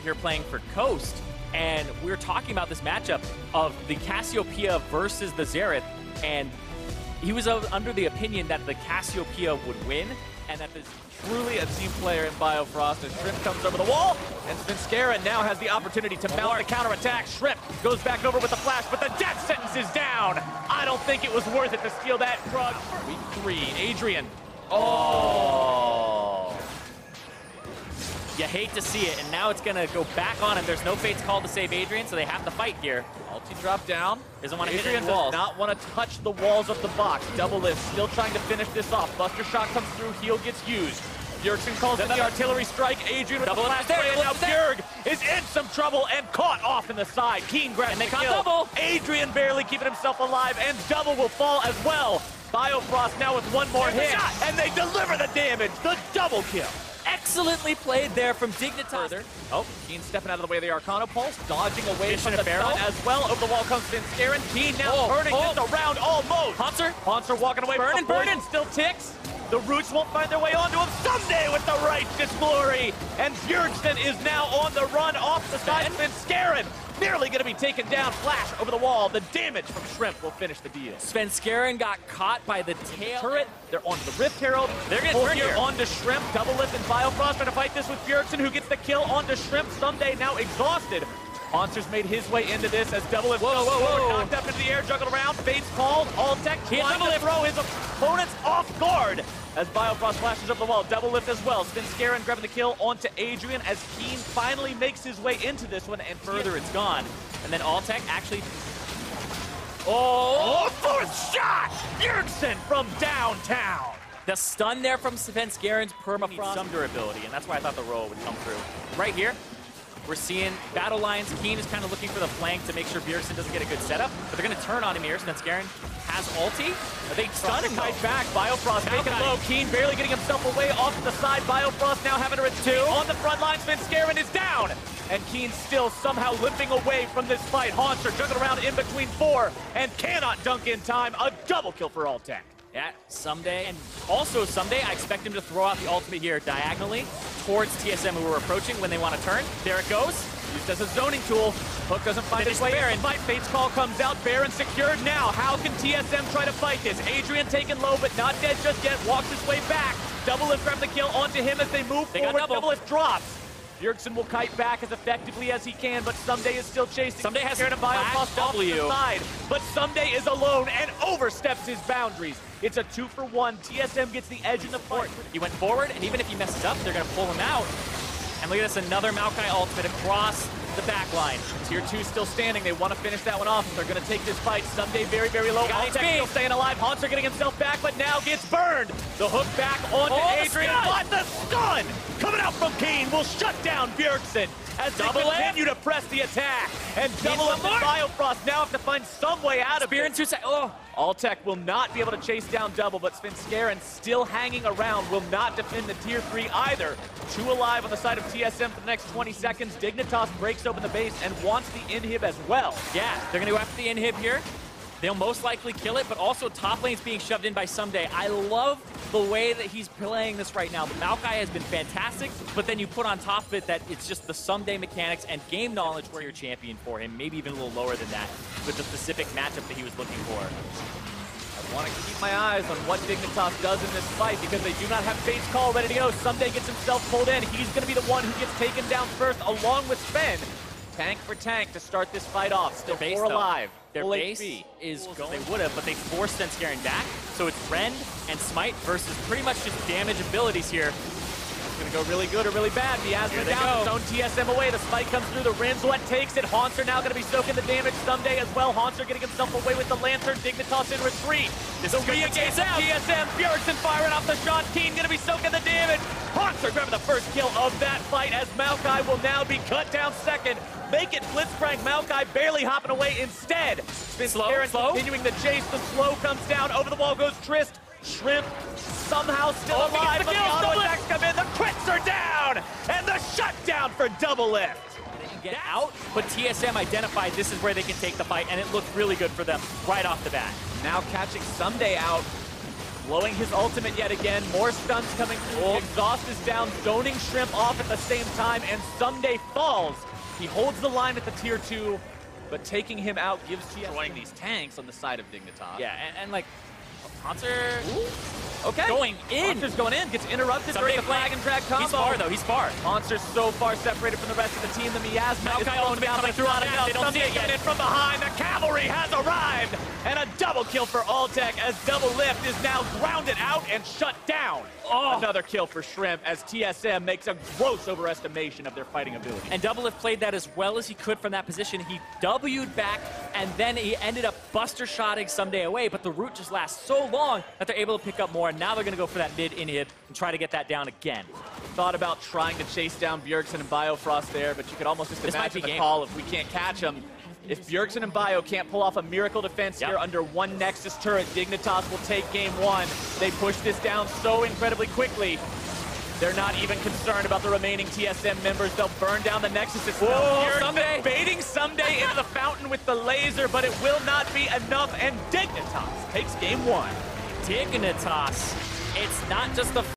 here playing for Coast, and we were talking about this matchup of the Cassiopeia versus the Xerath, and he was under the opinion that the Cassiopeia would win, and that this truly a team player in Biofrost as Shrimp comes over the wall, and Svenskeren now has the opportunity to mount the counterattack. Shrimp goes back over with the flash, but the death sentence is down. I don't think it was worth it to steal that Krug. Week 3, Adrian. Oh. You hate to see it, and now it's going to go back on him. There's no fates called to save Adrian, so they have to fight here. Ulti drop down. Doesn't want to hit Adrian the walls. does not want to touch the walls of the box. Double lift, still trying to finish this off. Buster shot comes through, heal gets used. Bjergsen calls in the artillery strike. Adrian with the flash play, and now Bjerg is in some trouble and caught off in the side. Keen grabs the kill. Double. Adrian barely keeping himself alive, and Double will fall as well. Biofrost now with one more hit, and they deliver the damage. The double kill. Excellently played there from Dignitas. Oh, Keen stepping out of the way of the Arcana Pulse, dodging away from the barrel as well. Over the wall comes Svenskeren. Keen now turning this around almost. Hanser walking away from the Burden, still ticks. The Roots won't find their way onto him. Someday with the righteous glory. And Bjergsen is now on the run off the side. Svenskeren nearly going to be taken down. Flash over the wall. The damage from Shrimp will finish the deal. Svenskeren got caught by the tail. Turret. They're onto the Rift Herald. They're getting burned here. Onto Shrimp. Double lift and Biofrost trying to fight this with Bjergsen, who gets the kill onto Shrimp. Someday now exhausted. Hanser's made his way into this as Double lift knocked up into the air, juggled around. Fates called. Alltech trying to throw his opponents off guard as Biofrost flashes up the wall. Double lift as well. Svenskeren grabbing the kill onto Adrian as Keen finally makes his way into this one, and further it's gone. And then Alltech actually... fourth shot! Bjergsen from downtown! The stun there from Svenskeren's permafrost. Some durability, and that's why I thought the roll would come through. Right here, we're seeing battle lines. Keen is kind of looking for the flank to make sure Bjergsen doesn't get a good setup, but they're going to turn on him here. Svenskeren has ulti. They stun him kite back. Biofrost taking low. Keen barely getting himself away off to the side. Biofrost now having to retreat on the front line. Svenskeren is down. And Keen still somehow limping away from this fight. Hanser juggling around in between 4 and cannot dunk in time. A double kill for Alltech. Yeah, Someday, and also Someday, I expect him to throw out the ultimate here diagonally towards TSM, who are approaching when they want to turn. There it goes. Used as a zoning tool. Hook doesn't find his way in. Fate's call comes out. Baron secured now. How can TSM try to fight this? Adrian taken low, but not dead just yet. Walks his way back. Double lift grab the kill onto him as they move forward. Double lift drops. Bjergsen will kite back as effectively as he can, but Someday is still chasing. Someday has to Biofrost off to the side, but Someday is alone and oversteps his boundaries. It's a 2-for-1. TSM gets the edge in the fight. He went forward, and even if he messes up, they're going to pull him out. And look at this, another Maokai ultimate across the back line. Tier 2 still standing. They want to finish that one off. They're going to take this fight. Someday very, very low. Alltech still staying alive. Hanser getting himself back, but now gets burned. The hook back onto Adrian. But the stun coming out from Keen will shut down Bjergsen as they continue to press the attack. And Double and Biofrost now have to find some way out of it. Alltech will not be able to chase down Double, but Svenskeren still hanging around, will not defend the Tier 3 either. 2 alive on the side of TSM for the next 20 seconds. Dignitas breaks open the base and wants the inhib as well. Yeah, they're going to go after the inhib here. They'll most likely kill it, but also top lane's being shoved in by Someday. I love the way that he's playing this right now. The Maokai has been fantastic, but then you put on top of it that it's just the Someday mechanics and game knowledge where you're champion for him, maybe even a little lower than that, with the specific matchup that he was looking for. I want to keep my eyes on what Dignitas does in this fight because they do not have Fate's call ready to go. Someday gets himself pulled in. He's going to be the one who gets taken down first along with Sven. Tank for tank to start this fight off. Still 4 alive. Their base is going. They would have, but they forced Svenskeren back. So it's Rend and Smite versus pretty much just damage abilities here. It's going to go really good or really bad. Miasma down, zone TSM away. The Smite comes through. The Rim's what takes it. Hanser now going to be soaking the damage. Someday as well. Hanser getting himself away with the Lantern. Dignitas in retreat. This is going to chase out. TSM, Bjergsen firing off the shot. Keen going to be soaking the damage. Hanser grabbing the first kill of that fight as Maokai will now be cut down second. Make it Blitzcrank. Maokai barely hopping away instead. Slow. Continuing the chase. The slow comes down. Over the wall goes Trist. Shrimp somehow still alive, but the auto attacks come in. The crits are down, and the shutdown for Double Lift. They can get out, but TSM identified this is where they can take the fight, and it looked really good for them right off the bat. Now catching Someday out. blowing his ultimate yet again. More stuns coming through. Exhaust is down, zoning Shrimp off at the same time, and Someday falls. He holds the line at the tier 2, but taking him out gives TSM. Destroying these tanks on the side of Dignitas. Yeah, and like, Haunter okay. going in. Haunter's going in, gets interrupted during the flag and drag combo. He's far though, he's far. Haunter's so far separated from the rest of the team. The miasma is thrown down, coming through on him. They don't see it yet. In from behind, the cavalry has arrived, and a double kill for Alltech as Double Lift is now grounded out and shut down. Another kill for Shrimp as TSM makes a gross overestimation of their fighting ability. And Double Lift played that as well as he could from that position. He W'd back, and then he ended up buster shotting Someday away, but the route just lasts so long that they're able to pick up more, and now they're going to go for that mid inhib and try to get that down again. Thought about trying to chase down Bjergsen and Biofrost there, but you could almost just imagine the call if we can't catch him. If Bjergsen and Bio can't pull off a miracle defense here under one Nexus turret, Dignitas will take game 1. They push this down so incredibly quickly. They're not even concerned about the remaining TSM members. They'll burn down the Nexus itself. Someday baiting Someday into the fountain with the laser, but it will not be enough, and Dignitas takes game 1. Dignitas. It's not just the